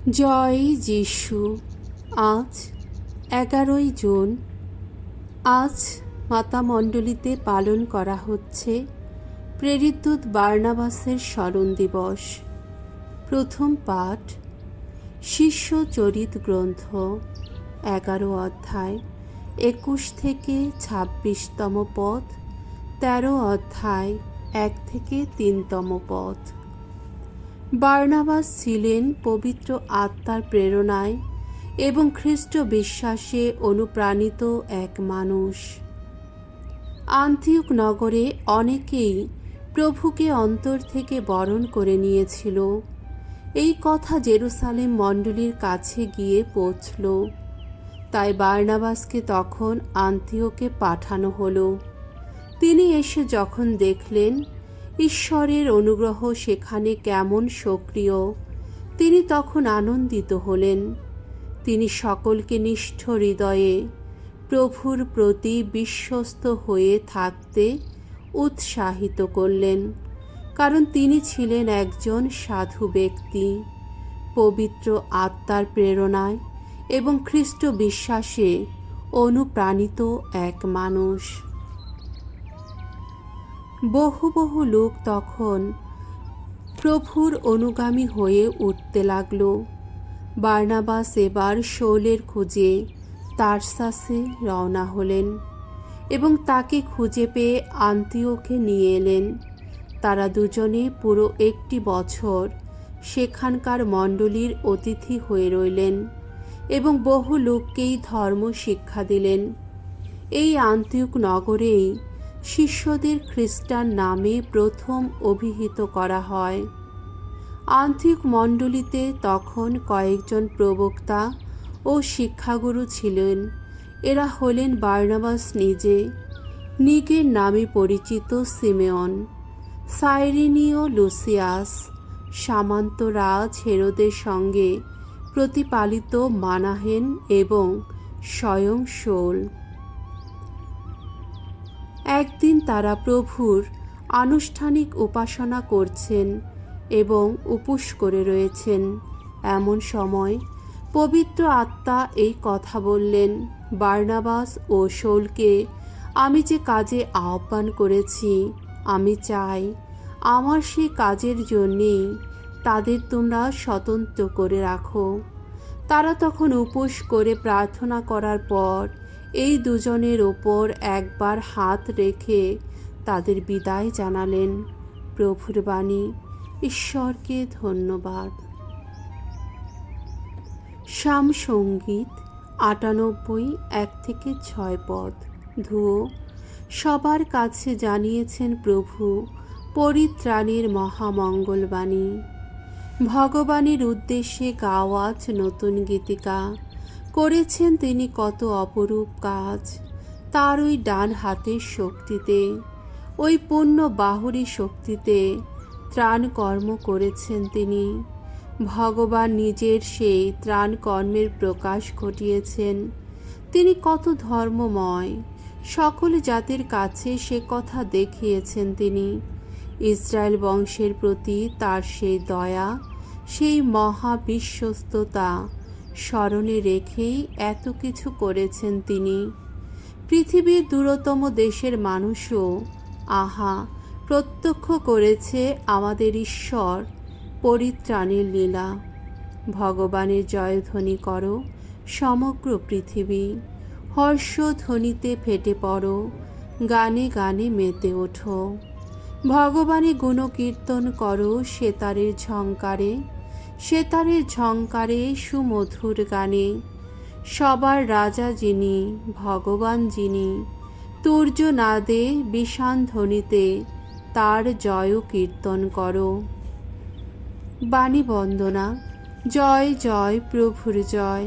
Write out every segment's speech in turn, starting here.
জয় যিশু। আজ 11ই জুন। আজ মাতামণ্ডলীতে পালন করা হচ্ছে প্রেরিতদূত বার্নাবাসের স্মরণ দিবস। প্রথম পাঠ শিষ্য চরিত গ্রন্থ 11 অধ্যায় 21 থেকে 26তম পদ, 13 অধ্যায় 1 থেকে 3তম পদ। বার্নাবাস ছিলেন পবিত্র আত্মার প্রেরণায় এবং খ্রিস্ট বিশ্বাসে অনুপ্রাণিত এক মানুষ। আন্তিওখ নগরে অনেকেই প্রভুকে অন্তর থেকে বরণ করে নিয়েছিল। এই কথা জেরুসালেম মণ্ডলীর কাছে গিয়ে পৌঁছল। তাই বার্নাবাসকে তখন আন্তিওখে পাঠানো হলো। তিনি এসে যখন দেখলেন ঈশ্বরের অনুগ্রহ সেখানে কেমন সক্রিয়, তিনি তখন আনন্দিত হলেন। তিনি সকলকে নিষ্ঠ হৃদয়ে প্রভুর প্রতি বিশ্বস্ত হয়ে থাকতে উৎসাহিত করলেন, কারণ তিনি ছিলেন একজন সাধু ব্যক্তি, পবিত্র আত্মার প্রেরণায় এবং খ্রিস্ট বিশ্বাসে অনুপ্রাণিত এক মানুষ। বহু বহু লোক তখন প্রভুর অনুগামী হয়ে উঠতে লাগল। বার্নাবাস এবার শৌলের খোঁজে তার্সাসে রওনা হলেন এবং তাকে খুঁজে পেয়ে আন্তিওখে নিয়ে এলেন। তারা দুজনে পুরো 1 বছর সেখানকার মণ্ডলীর অতিথি হয়ে রইলেন এবং বহু লোককেই ধর্ম শিক্ষা দিলেন। এই আন্তিওখ নগরেই শিষ্যদের খ্রিস্টান নামে প্রথম অভিহিত করা হয়। আন্তিওখ মণ্ডলীতে তখন কয়েকজন প্রবক্তা ও শিক্ষাগুরু ছিলেন। এরা হলেন বার্নাবাস নিজে, নিগের নামে পরিচিত সিমেয়ন, সাইরেনীয় লুসিয়াস, সামন্ত রাজ হেরোদের সঙ্গে প্রতিপালিত মানাহেন এবং স্বয়ং শৌল। একদিন তারা প্রভুর আনুষ্ঠানিক উপাসনা করছেন এবং উপোস করে রয়েছেন। এমন সময় পবিত্র আত্মা এই কথা বললেন, বার্নাবাস ও শৌলকে আমি যে কাজে আহ্বান করেছি, আমি চাই আমার সেই কাজের জন্যেই তাদের তোমরা স্বতন্ত্র করে রাখো। তারা তখন উপোস করে প্রার্থনা করার পর এই দুজনের ওপর একবার হাত রেখে তাদের বিদায় জানালেন। প্রভুর বাণী। ঈশ্বরকে ধন্যবাদ। সাম সঙ্গীত 98 1 থেকে 6 পদ। ধুয়ো। সবার কাছে জানিয়েছেন প্রভু পরিত্রাণের মহামঙ্গলবাণী। ভগবানের উদ্দেশ্যে গাওয়াজ নতুন গীতিকা। করেছেন তিনি কত অপরূপ কাজ, তার ওই ডান হাতের শক্তিতে, ওই পূর্ণ বাহুরি শক্তিতে ত্রাণ কর্ম করেছেন তিনি। ভগবান নিজের সেই ত্রাণ কর্মের প্রকাশ ঘটিয়েছেন। তিনি কত ধর্মময়, সকল জাতির কাছে সে কথা দেখিয়েছেন তিনি। ইসরায়েল বংশের প্রতি তার সেই দয়া, সেই মহা বিশ্বস্ততা স্মরণে রেখেই এত কিছু করেছেন তিনি। পৃথিবীর দূরতম দেশের মানুষও আহা প্রত্যক্ষ করেছে আমাদের ঈশ্বর পরিত্রাণের লীলা। ভগবানের জয়ধ্বনি করো সমগ্র পৃথিবী, হর্ষধ্বনিতে ফেটে পড়ো, গানে গানে মেতে ওঠো। ভগবানের গুণকীর্তন করো সেতারের ঝংকারে, সেতারের ঝংকারে সুমধুর গানে। সবার রাজা যিনি, ভগবান যিনি, তুর্য নাদে বিষাণ ধ্বনিতে তার জয় কীর্তন করো। বাণী বন্দনা। জয় জয় প্রভুর জয়।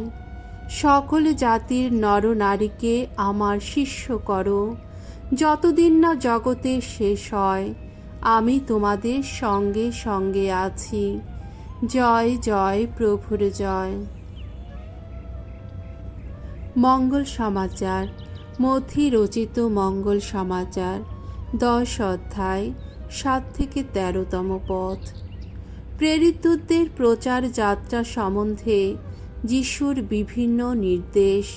সকল জাতির নরনারীকে আমার শিষ্য করো। যতদিন না জগতে শেষ হয়, আমি তোমাদের সঙ্গে সঙ্গে আছি। জয় জয় প্রভুর জয়। মঙ্গল সমাচার। মথি রচিত মঙ্গল সমাচার 10 অধ্যায় 7 থেকে 13তম পদ। প্রেরিতদের প্রচার যাত্রা সম্বন্ধে যিশুর বিভিন্ন নির্দেশ।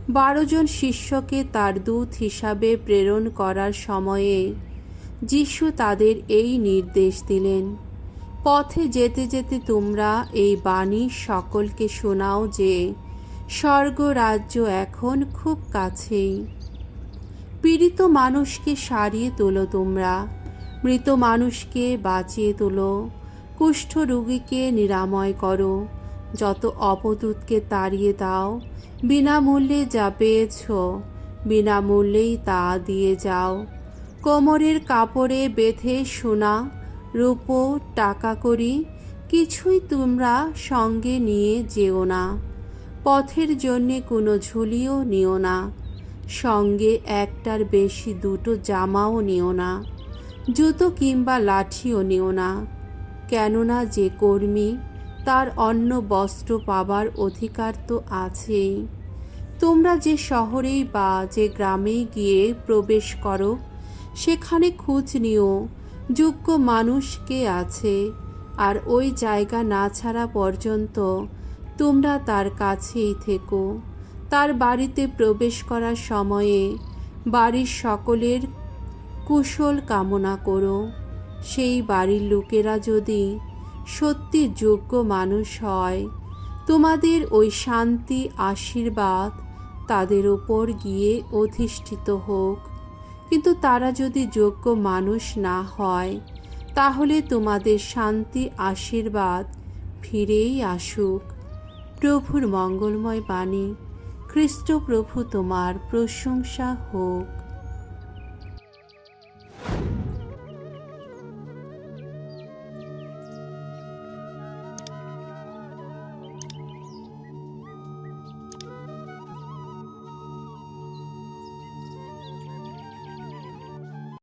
12 জন শিষ্যকে তার দূত হিসাবে প্রেরণ করার সময়ে যিশু তাদের এই নির্দেশ দিলেন, পথে যেতে যেতে তোমরা এই বাণী সকলকে শোনাও যে স্বর্গরাজ্য এখন খুব কাছেই। পীড়িত মানুষকে সারিয়ে তোলো তোমরা, মৃত মানুষকে বাঁচিয়ে তোলো, কুষ্ঠ রোগীকে নিরাময় করো, যত অপদূতকে তাড়িয়ে দাও, বিনামূল্যে যা পেয়েছ বিনামূল্যেই তা দিয়ে যাও। কোমরের কাপড়ে বেঁধে সোনা, রূপো, টাকা কড়ি কিছুই তোমরা সঙ্গে নিয়ে যেও না। পথের জন্যে কোনো ঝুলিও নিও না, সঙ্গে একটার বেশি 2টো জামাও নিও না, জুতো কিংবা লাঠিও নিও না। কেননা যে কর্মী তার অন্ন বস্ত্র পাবার অধিকার তো আছেই। তোমরা যে শহরেই বা যে গ্রামেই গিয়ে প্রবেশ করো, সেখানে খোঁজ নিও যোগ্য মানুষ কে আছে, আর ওই জায়গা না ছাড়া পর্যন্ত তোমরা তার কাছেই থেকো। তার বাড়িতে প্রবেশ করার সময়ে বাড়ির সকলের কুশল কামনা করো। সেই বাড়ির লোকেরা যদি সত্যি যোগ্য মানুষ হয়, তোমাদের ওই শান্তি আশীর্বাদ তাদের ওপর গিয়ে অধিষ্ঠিত হোক। কিন্তু তারা যদি যোগ্য মানুষ না হয়, তাহলে তোমাদের শান্তি আশীর্বাদ ফিরেই আসুক। প্রভুর মঙ্গলময় বাণী। খ্রিস্ট প্রভু তোমার প্রশংসা হোক।